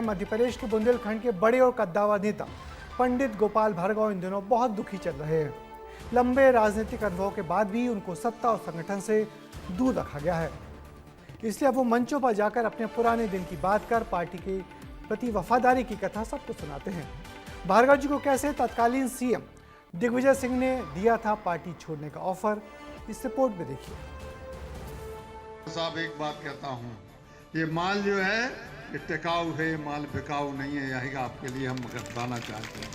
मध्य प्रदेश के बुंदेलखंड के बड़े और कद्दावर नेता पंडित गोपाल भार्गव इन दिनों बहुत दुखी चल रहे हैं। लंबे राजनीतिक अनुभव के बाद भी उनको सत्ता और संगठन से दूर रखा गया है, इसलिए अब वो मंचों पर जाकर अपने पुराने दिन की बात कर पार्टी के प्रति वफादारी की कथा सबको सुनाते हैं। भार्गव जी को कैसे तत्कालीन सीएम दिग्विजय सिंह ने दिया था पार्टी छोड़ने का ऑफर, इस रिपोर्ट में देखिए। साहब एक बात कहता हूँ, ये माल जो है ये टिकाऊ है, माल बिकाऊ नहीं है, यही आपके लिए हम बताना चाहते हैं।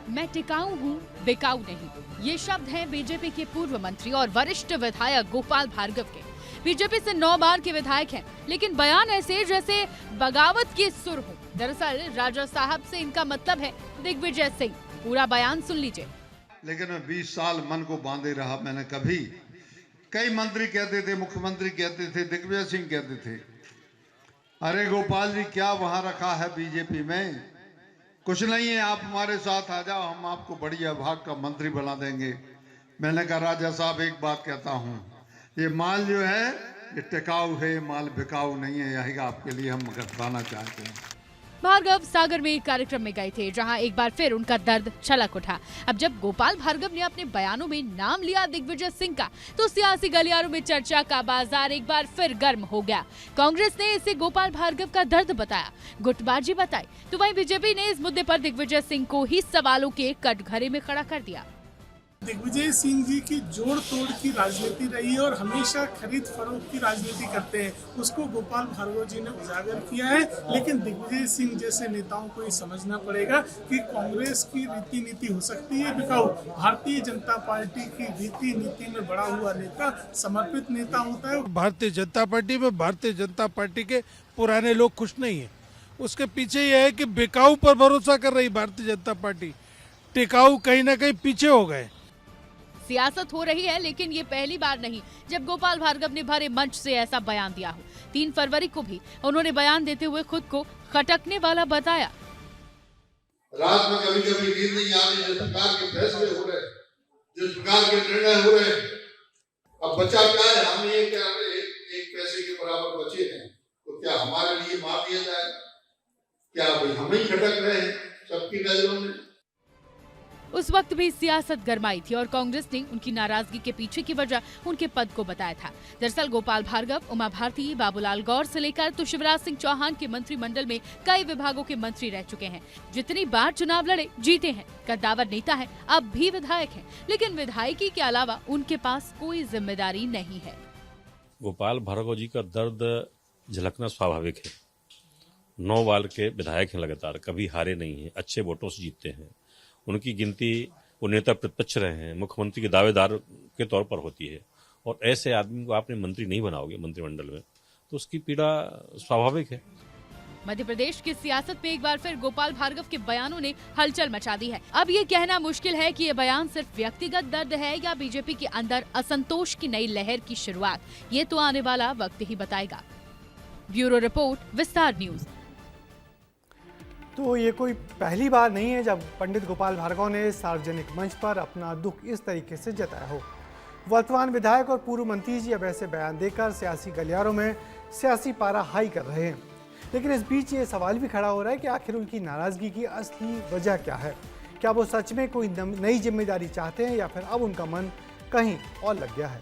मैं टिकाऊ हूँ, बिकाऊ नहीं, ये शब्द हैं बीजेपी के पूर्व मंत्री और वरिष्ठ विधायक गोपाल भार्गव के। बीजेपी से 9 बार के विधायक हैं, लेकिन बयान ऐसे जैसे बगावत के सुर हो। दरअसल राजा साहब से इनका मतलब है दिग्विजय सिंह। पूरा बयान सुन लीजिए। लेकिन मैं 20 साल मन को बांधे रहा। मैंने कभी कई मंत्री कहते थे, मुख्यमंत्री कहते थे, दिग्विजय सिंह कहते थे, अरे गोपाल जी क्या वहां रखा है बीजेपी में, कुछ नहीं है, आप हमारे साथ आ जाओ, हम आपको बढ़िया विभाग का मंत्री बना देंगे। मैंने कहा राजा साहब एक बात कहता हूँ, ये माल जो है ये टिकाऊ है, माल बिकाऊ नहीं है, यही आपके लिए हम बताना चाहते हैं। भार्गव सागर में एक कार्यक्रम में गए थे, जहां एक बार फिर उनका दर्द छलक उठा। अब जब गोपाल भार्गव ने अपने बयानों में नाम लिया दिग्विजय सिंह का, तो सियासी गलियारों में चर्चा का बाजार एक बार फिर गर्म हो गया। कांग्रेस ने इसे गोपाल भार्गव का दर्द बताया, गुटबाजी बताई, तो वहीं बीजेपी ने इस मुद्दे पर दिग्विजय सिंह को ही सवालों के कटघरे में खड़ा कर दिया। दिग्विजय सिंह जी की जोड़ तोड़ की राजनीति रही है और हमेशा खरीद फरोख्त की राजनीति करते हैं, उसको गोपाल भार्गव जी ने उजागर किया है। लेकिन दिग्विजय सिंह जैसे नेताओं को ये समझना पड़ेगा कि कांग्रेस की रीति नीति हो सकती है बिकाऊ, भारतीय जनता पार्टी की रीति नीति में बड़ा हुआ नेता समर्पित नेता होता है। भारतीय जनता पार्टी में भारतीय जनता पार्टी के पुराने लोग खुश नहीं है। उसके पीछे यह है कि बिकाऊ पर भरोसा कर रही भारतीय जनता पार्टी, टिकाऊ कहीं ना कहीं पीछे हो गए। सियासत हो रही है, लेकिन ये पहली बार नहीं जब गोपाल भार्गव ने भरे मंच से ऐसा बयान दिया हो। 3 फरवरी को भी उन्होंने बयान देते हुए खुद को खटकने वाला बताया। रात में कभी कभी नींद नहीं आती, जिस प्रकार के फैसले हो रहे, जिस प्रकार के निर्णय हो रहे, अब बचा क्या है? हम ये क्या एक पैसे के बराबर बचे हैं, तो क्या हमारे लिए मार दिया जाए? क्या हम ही खटक रहे हैं सबकी नजरों में? उस वक्त भी सियासत गरमाई थी और कांग्रेस ने उनकी नाराजगी के पीछे की वजह उनके पद को बताया था। दरअसल गोपाल भार्गव, उमा भारती, बाबूलाल गौर से लेकर तो शिवराज सिंह चौहान के मंत्रिमंडल में कई विभागों के मंत्री रह चुके हैं। जितनी बार चुनाव लड़े जीते हैं, कद्दावर नेता है, अब भी विधायक हैं, लेकिन विधायकी के अलावा उनके पास कोई जिम्मेदारी नहीं है। गोपाल भार्गव जी का दर्द झलकना स्वाभाविक है। 9 बार के विधायक हैं, लगातार कभी हारे नहीं है, अच्छे वोटों से जीतते हैं। उनकी गिनती वो नेता प्रतिपक्ष रहे हैं, मुख्यमंत्री के दावेदार के तौर पर होती है, और ऐसे आदमी को आपने मंत्री नहीं बनाओगे मंत्रिमंडल में, तो उसकी पीड़ा स्वाभाविक है। मध्य प्रदेश की सियासत में एक बार फिर गोपाल भार्गव के बयानों ने हलचल मचा दी है। अब ये कहना मुश्किल है कि ये बयान सिर्फ व्यक्तिगत दर्द है या बीजेपी के अंदर असंतोष की नई लहर की शुरुआत, ये तो आने वाला वक्त ही बताएगा। ब्यूरो रिपोर्ट, विस्तार न्यूज। तो ये कोई पहली बार नहीं है जब पंडित गोपाल भार्गव ने सार्वजनिक मंच पर अपना दुख इस तरीके से जताया हो। वर्तमान विधायक और पूर्व मंत्री जी अब ऐसे बयान देकर सियासी गलियारों में सियासी पारा हाई कर रहे हैं। लेकिन इस बीच ये सवाल भी खड़ा हो रहा है कि आखिर उनकी नाराजगी की असली वजह क्या है? क्या वो सच में कोई नई जिम्मेदारी चाहते हैं या फिर अब उनका मन कहीं और लग गया है?